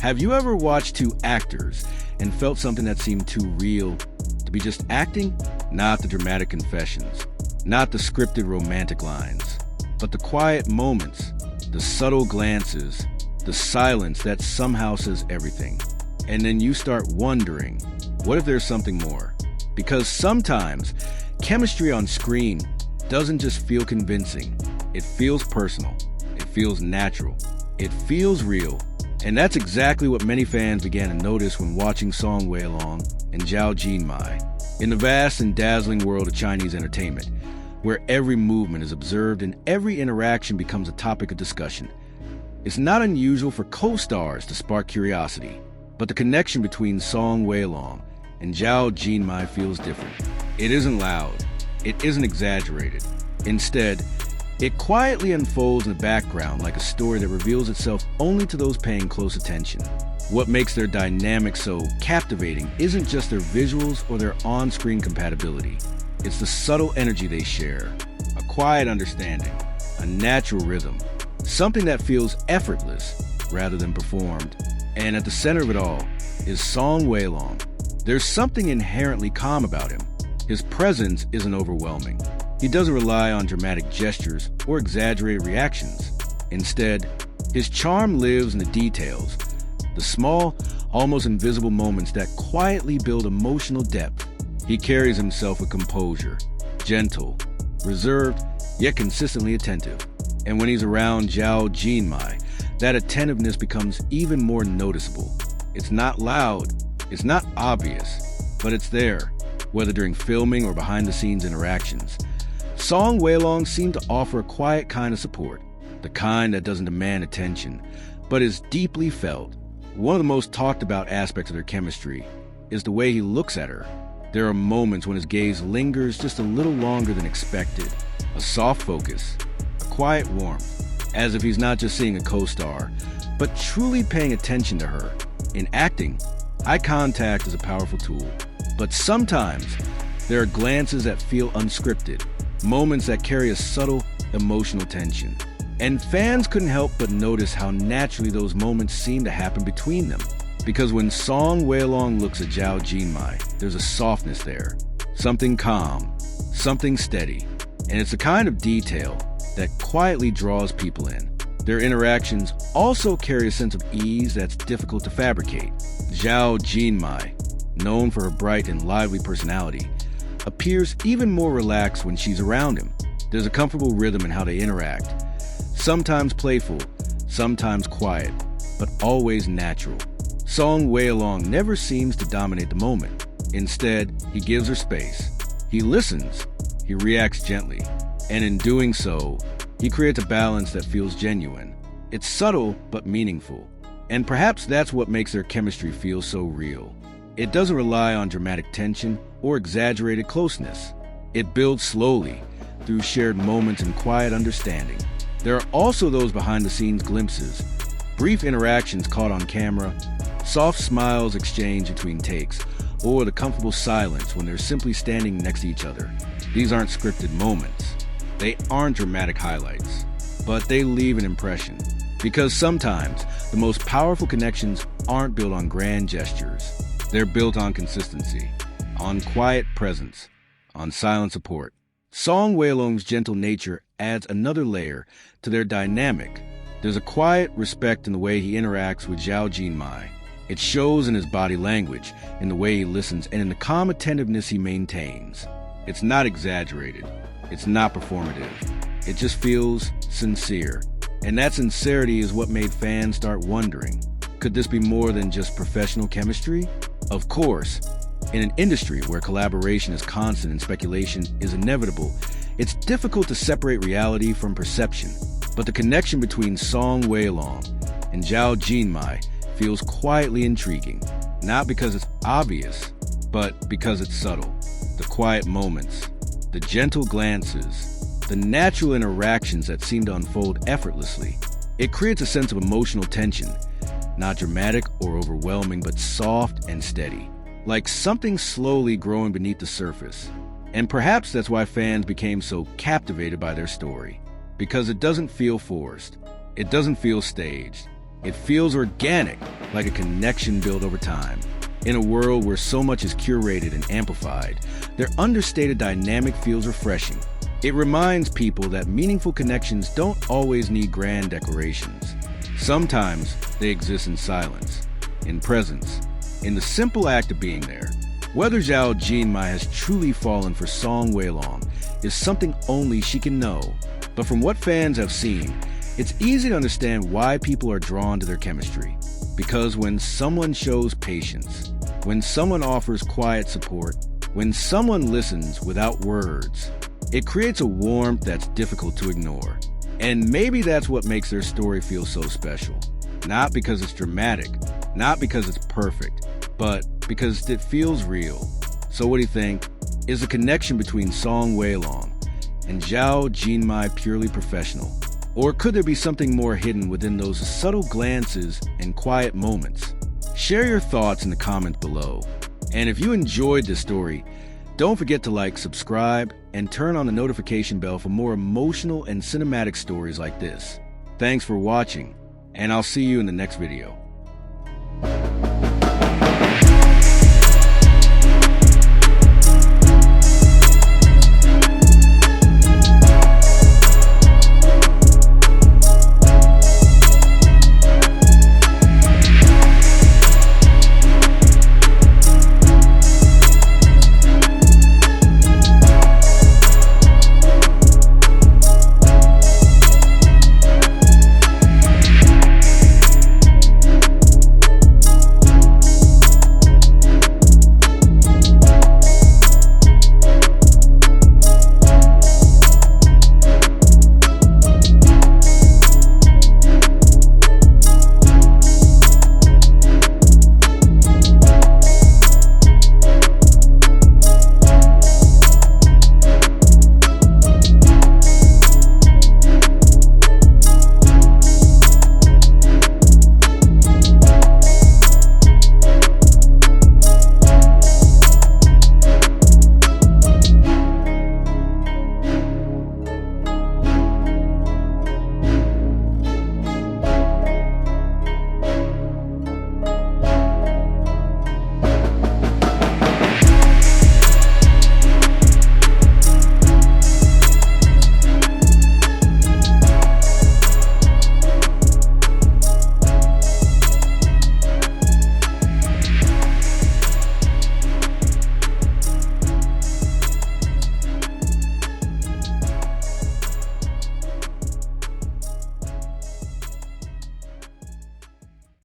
Have you ever watched two actors and felt something that seemed too real to be just acting? Not the dramatic confessions, not the scripted romantic lines, but the quiet moments, the subtle glances, the silence that somehow says everything. And then you start wondering, what if there's something more? Because sometimes chemistry on screen doesn't just feel convincing. It feels personal. It feels natural. It feels real. And that's exactly what many fans began to notice when watching Song Weilong and Zhao Jinmai. In the vast and dazzling world of Chinese entertainment, where every movement is observed and every interaction becomes a topic of discussion, it's not unusual for co-stars to spark curiosity. But the connection between Song Weilong and Zhao Jinmai feels different. It isn't loud. It isn't exaggerated. Instead, it quietly unfolds in the background like a story that reveals itself only to those paying close attention. What makes their dynamic so captivating isn't just their visuals or their on-screen compatibility. It's the subtle energy they share, a quiet understanding, a natural rhythm, something that feels effortless rather than performed. And at the center of it all is Song Weilong. There's something inherently calm about him. His presence isn't overwhelming. He doesn't rely on dramatic gestures or exaggerated reactions. Instead, his charm lives in the details, the small, almost invisible moments that quietly build emotional depth. He carries himself with composure, gentle, reserved, yet consistently attentive. And when he's around Zhao Jinmai, that attentiveness becomes even more noticeable. It's not loud, it's not obvious, but it's there, whether during filming or behind-the-scenes interactions. Song Weilong seemed to offer a quiet kind of support, the kind that doesn't demand attention, but is deeply felt. One of the most talked about aspects of their chemistry is the way he looks at her. There are moments when his gaze lingers just a little longer than expected, a soft focus, a quiet warmth, as if he's not just seeing a co-star, but truly paying attention to her. In acting, eye contact is a powerful tool, but sometimes there are glances that feel unscripted, moments that carry a subtle emotional tension. And fans couldn't help but notice how naturally those moments seem to happen between them. Because when Song Weilong looks at Zhao Jinmai, there's a softness there, something calm, something steady. And it's the kind of detail that quietly draws people in. Their interactions also carry a sense of ease that's difficult to fabricate. Zhao Jinmai, known for her bright and lively personality, appears even more relaxed when she's around him. There's a comfortable rhythm in how they interact, sometimes playful, sometimes quiet, but always natural. Song Weilong never seems to dominate the moment. Instead, he gives her space. He listens, he reacts gently, and in doing so, he creates a balance that feels genuine. It's subtle but meaningful, and perhaps that's what makes their chemistry feel so real. It doesn't rely on dramatic tension or exaggerated closeness. It builds slowly, through shared moments and quiet understanding. There are also those behind-the-scenes glimpses, brief interactions caught on camera, soft smiles exchanged between takes, or the comfortable silence when they're simply standing next to each other. These aren't scripted moments. They aren't dramatic highlights, but they leave an impression. Because sometimes the most powerful connections aren't built on grand gestures. They're built on consistency, on quiet presence, on silent support. Song Weilong's gentle nature adds another layer to their dynamic. There's a quiet respect in the way he interacts with Zhao Jinmai. It shows in his body language, in the way he listens, and in the calm attentiveness he maintains. It's not exaggerated. It's not performative. It just feels sincere. And that sincerity is what made fans start wondering, could this be more than just professional chemistry? Of course, in an industry where collaboration is constant and speculation is inevitable, it's difficult to separate reality from perception. But the connection between Song Weilong and Zhao Jinmai feels quietly intriguing, not because it's obvious, but because it's subtle. The quiet moments, the gentle glances, the natural interactions that seem to unfold effortlessly. It creates a sense of emotional tension, not dramatic or overwhelming, but soft and steady, like something slowly growing beneath the surface. And perhaps that's why fans became so captivated by their story, because it doesn't feel forced, it doesn't feel staged, It feels organic, like a connection built over time. In a world where so much is curated and amplified, their understated dynamic feels refreshing. It reminds people that meaningful connections don't always need grand declarations. Sometimes they exist in silence, in presence, in the simple act of being there. Whether Zhao Jinmai has truly fallen for Song Weilong is something only she can know. But from what fans have seen, it's easy to understand why people are drawn to their chemistry. Because when someone shows patience, when someone offers quiet support, when someone listens without words, it creates a warmth that's difficult to ignore. And maybe that's what makes their story feel so special. Not because it's dramatic, not because it's perfect, but because it feels real. So what do you think? Is the connection between Song Weilong and Zhao Jinmai purely professional? Or could there be something more hidden within those subtle glances and quiet moments? Share your thoughts in the comments below. And if you enjoyed this story, don't forget to like, subscribe, and turn on the notification bell for more emotional and cinematic stories like this. Thanks for watching, and I'll see you in the next video.